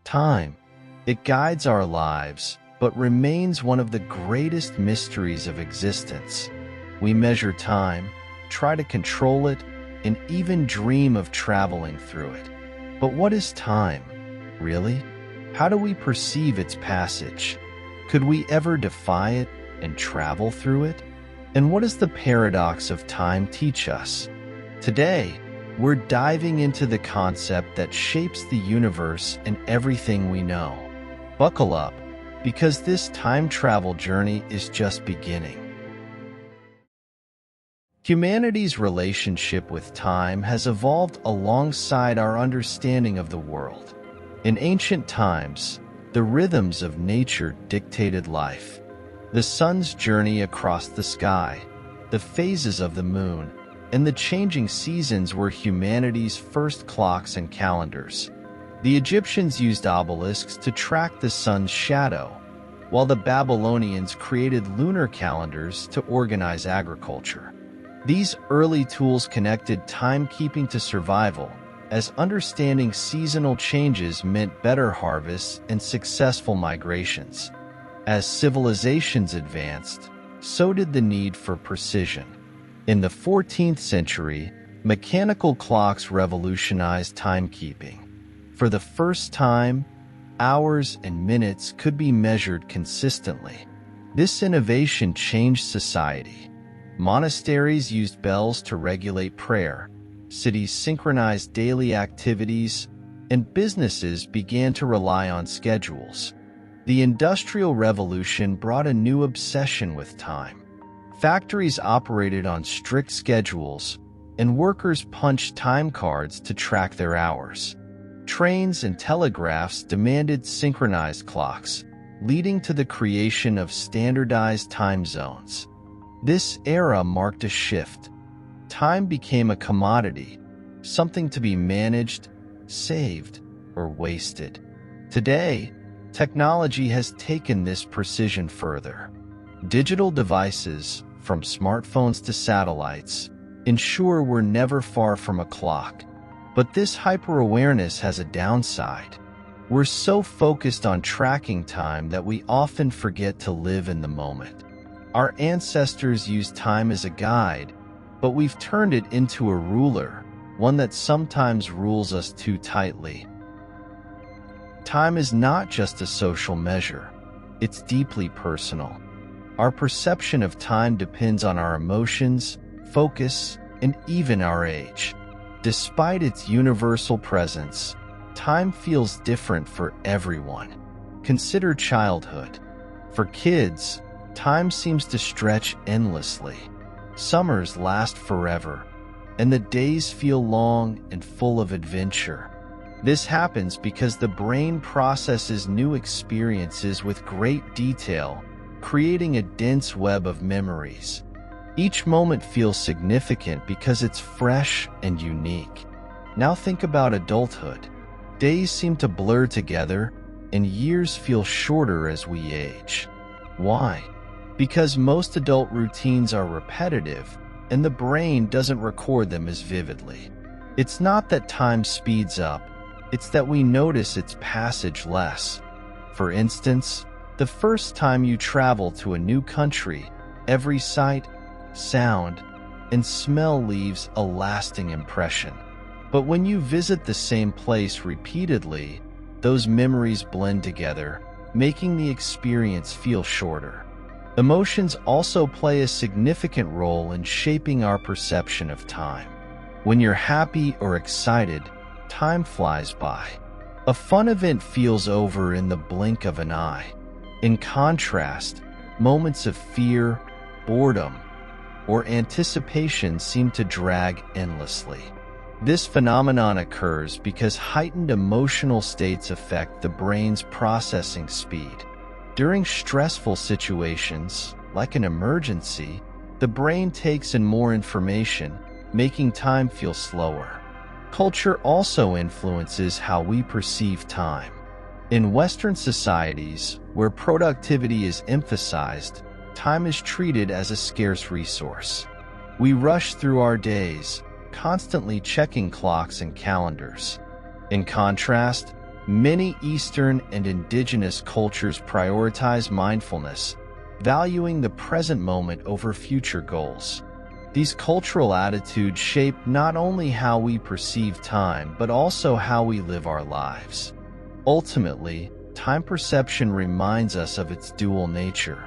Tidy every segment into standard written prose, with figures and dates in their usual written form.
Time. It guides our lives, but remains one of the greatest mysteries of existence. We measure time, try to control it, and even dream of traveling through it. But what is time, really? How do we perceive its passage? Could we ever defy it and travel through it? And what does the paradox of time teach us? Today, we're diving into the concept that shapes the universe and everything we know. Buckle up, because this time travel journey is just beginning. Humanity's relationship with time has evolved alongside our understanding of the world. In ancient times, the rhythms of nature dictated life. The sun's journey across the sky, the phases of the moon, and the changing seasons were humanity's first clocks and calendars. The Egyptians used obelisks to track the sun's shadow, while the Babylonians created lunar calendars to organize agriculture. These early tools connected timekeeping to survival, as understanding seasonal changes meant better harvests and successful migrations. As civilizations advanced, so did the need for precision. In the 14th century, mechanical clocks revolutionized timekeeping. For the first time, hours and minutes could be measured consistently. This innovation changed society. Monasteries used bells to regulate prayer, cities synchronized daily activities, and businesses began to rely on schedules. The Industrial Revolution brought a new obsession with time. Factories operated on strict schedules, and workers punched time cards to track their hours. Trains and telegraphs demanded synchronized clocks, leading to the creation of standardized time zones. This era marked a shift. Time became a commodity, something to be managed, saved, or wasted. Today, technology has taken this precision further. Digital devices, from smartphones to satellites, ensure we're never far from a clock. But this hyper-awareness has a downside. We're so focused on tracking time that we often forget to live in the moment. Our ancestors used time as a guide, but we've turned it into a ruler, one that sometimes rules us too tightly. Time is not just a social measure. It's deeply personal. Our perception of time depends on our emotions, focus, and even our age. Despite its universal presence, time feels different for everyone. Consider childhood. For kids, time seems to stretch endlessly. Summers last forever, and the days feel long and full of adventure. This happens because the brain processes new experiences with great detail, creating a dense web of memories. Each moment feels significant because it's fresh and unique. Now think about adulthood. Days seem to blur together, and years feel shorter as we age. Why? Because most adult routines are repetitive, and the brain doesn't record them as vividly. It's not that time speeds up, it's that we notice its passage less. For instance, the first time you travel to a new country, every sight, sound, and smell leaves a lasting impression. But when you visit the same place repeatedly, those memories blend together, making the experience feel shorter. Emotions also play a significant role in shaping our perception of time. When you're happy or excited, time flies by. A fun event feels over in the blink of an eye. In contrast, moments of fear, boredom, or anticipation seem to drag endlessly. This phenomenon occurs because heightened emotional states affect the brain's processing speed. During stressful situations, like an emergency, the brain takes in more information, making time feel slower. Culture also influences how we perceive time. In Western societies, where productivity is emphasized, time is treated as a scarce resource. We rush through our days, constantly checking clocks and calendars. In contrast, Many Eastern and indigenous cultures prioritize mindfulness, valuing the present moment over future goals. These cultural attitudes shape not only how we perceive time, but also how we live our lives. Ultimately, time perception reminds us of its dual nature.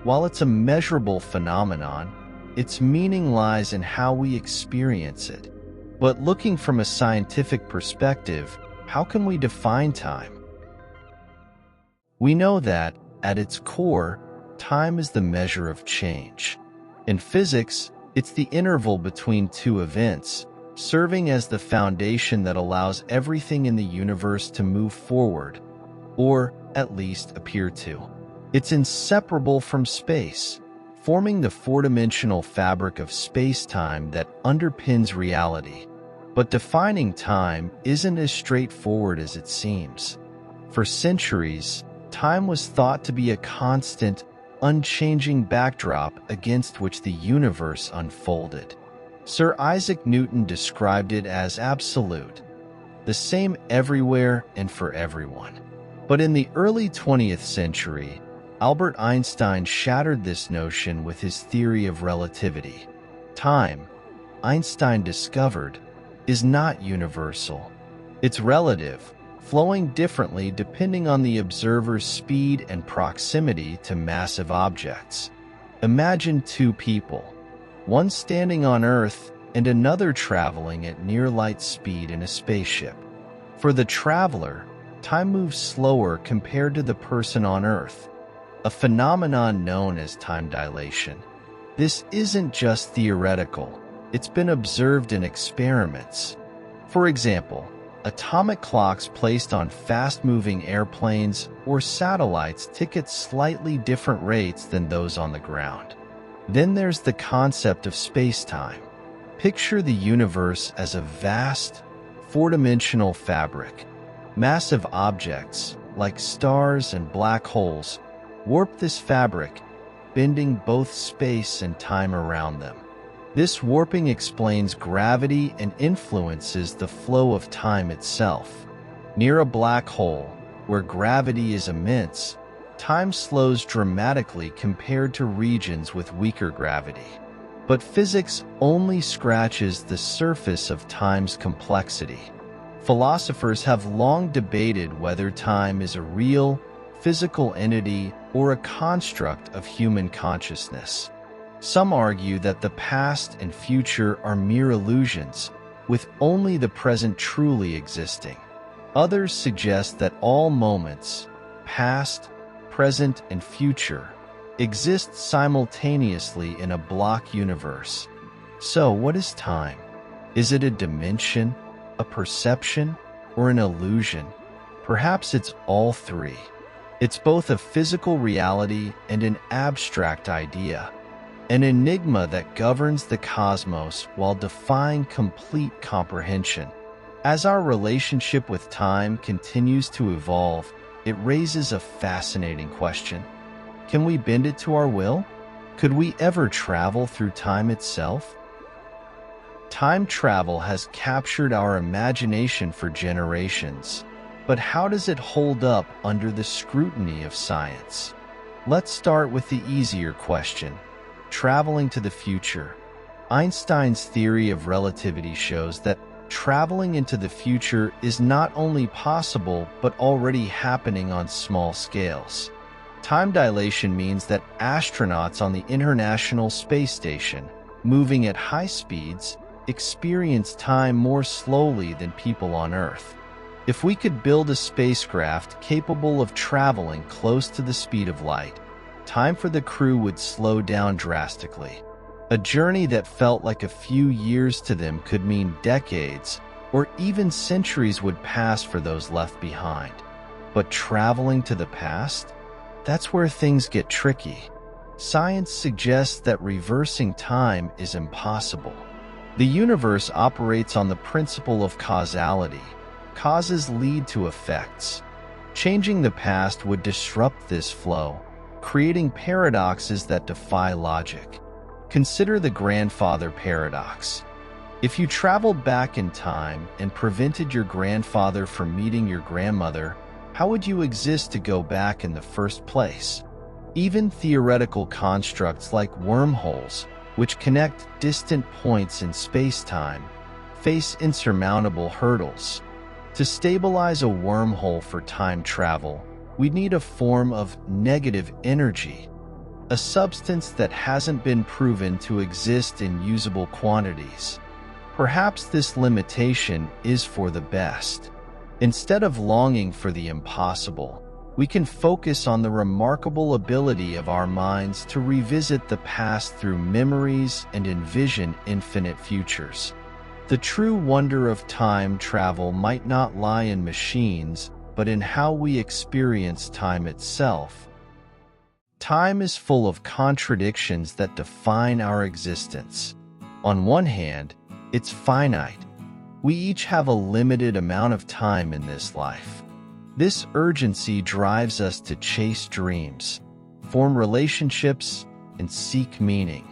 While it's a measurable phenomenon, its meaning lies in how we experience it. But looking from a scientific perspective, how can we define time? We know that, at its core, time is the measure of change. In physics, it's the interval between two events, serving as the foundation that allows everything in the universe to move forward, or at least appear to. It's inseparable from space, forming the four-dimensional fabric of space-time that underpins reality. But defining time isn't as straightforward as it seems. For centuries, time was thought to be a constant, unchanging backdrop against which the universe unfolded. Sir Isaac Newton described it as absolute, the same everywhere and for everyone. But in the early 20th century, Albert Einstein shattered this notion with his theory of relativity. Time, Einstein discovered, is not universal. It's relative, flowing differently depending on the observer's speed and proximity to massive objects. Imagine two people, one standing on Earth and another traveling at near light speed in a spaceship. For the traveler, time moves slower compared to the person on Earth, a phenomenon known as time dilation. This isn't just theoretical, it's been observed in experiments. For example, atomic clocks placed on fast-moving airplanes or satellites tick at slightly different rates than those on the ground. Then there's the concept of space-time. Picture the universe as a vast, four-dimensional fabric. Massive objects, like stars and black holes, warp this fabric, bending both space and time around them. This warping explains gravity and influences the flow of time itself. Near a black hole, where gravity is immense, time slows dramatically compared to regions with weaker gravity. But physics only scratches the surface of time's complexity. Philosophers have long debated whether time is a real, physical entity or a construct of human consciousness. Some argue that the past and future are mere illusions, with only the present truly existing. Others suggest that all moments, past, present, and future, exist simultaneously in a block universe. So, what is time? Is it a dimension, a perception, or an illusion? Perhaps it's all three. It's both a physical reality and an abstract idea, an enigma that governs the cosmos while defying complete comprehension. As our relationship with time continues to evolve, it raises a fascinating question. Can we bend it to our will? Could we ever travel through time itself? Time travel has captured our imagination for generations, but how does it hold up under the scrutiny of science? Let's start with the easier question. Traveling to the future. Einstein's theory of relativity shows that traveling into the future is not only possible but already happening on small scales. Time dilation means that astronauts on the International Space Station, moving at high speeds, experience time more slowly than people on Earth. If we could build a spacecraft capable of traveling close to the speed of light, time for the crew would slow down drastically. A journey that felt like a few years to them could mean decades or even centuries would pass for those left behind. But traveling to the past? That's where things get tricky. Science suggests that reversing time is impossible. The universe operates on the principle of causality. Causes lead to effects. Changing the past would disrupt this flow, creating paradoxes that defy logic. Consider the grandfather paradox. If you traveled back in time and prevented your grandfather from meeting your grandmother, how would you exist to go back in the first place? Even theoretical constructs like wormholes, which connect distant points in space-time, face insurmountable hurdles. To stabilize a wormhole for time travel, we'd need a form of negative energy, a substance that hasn't been proven to exist in usable quantities. Perhaps this limitation is for the best. Instead of longing for the impossible, we can focus on the remarkable ability of our minds to revisit the past through memories and envision infinite futures. The true wonder of time travel might not lie in machines, but in how we experience time itself. Time is full of contradictions that define our existence. On one hand, it's finite. We each have a limited amount of time in this life. This urgency drives us to chase dreams, form relationships, and seek meaning.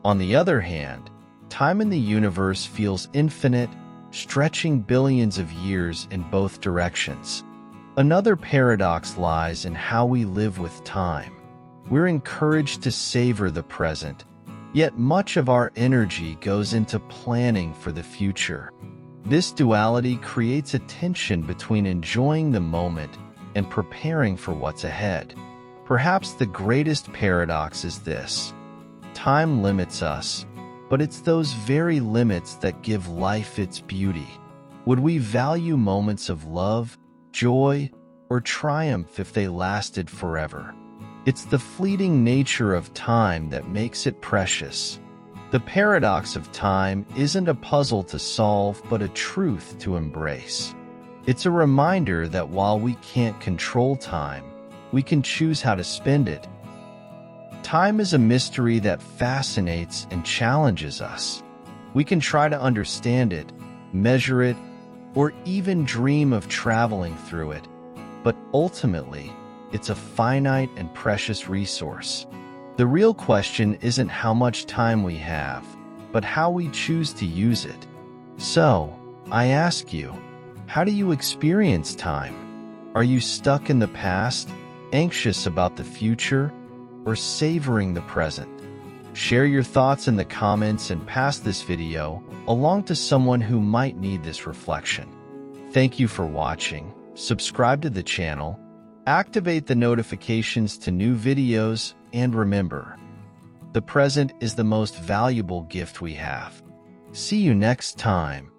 On the other hand, time in the universe feels infinite, stretching billions of years in both directions. Another paradox lies in how we live with time. We're encouraged to savor the present, yet much of our energy goes into planning for the future. This duality creates a tension between enjoying the moment and preparing for what's ahead. Perhaps the greatest paradox is this: time limits us, but it's those very limits that give life its beauty. Would we value moments of love, joy, or triumph if they lasted forever? It's the fleeting nature of time that makes it precious. The paradox of time isn't a puzzle to solve, but a truth to embrace. It's a reminder that while we can't control time, we can choose how to spend it. Time is a mystery that fascinates and challenges us. We can try to understand it, measure it, or even dream of traveling through it, but ultimately, it's a finite and precious resource. The real question isn't how much time we have, but how we choose to use it. So, I ask you, how do you experience time? Are you stuck in the past, anxious about the future, or savoring the present? Share your thoughts in the comments and pass this video along to someone who might need this reflection. Thank you for watching. Subscribe to the channel, activate the notifications to new videos, and remember, the present is the most valuable gift we have. See you next time.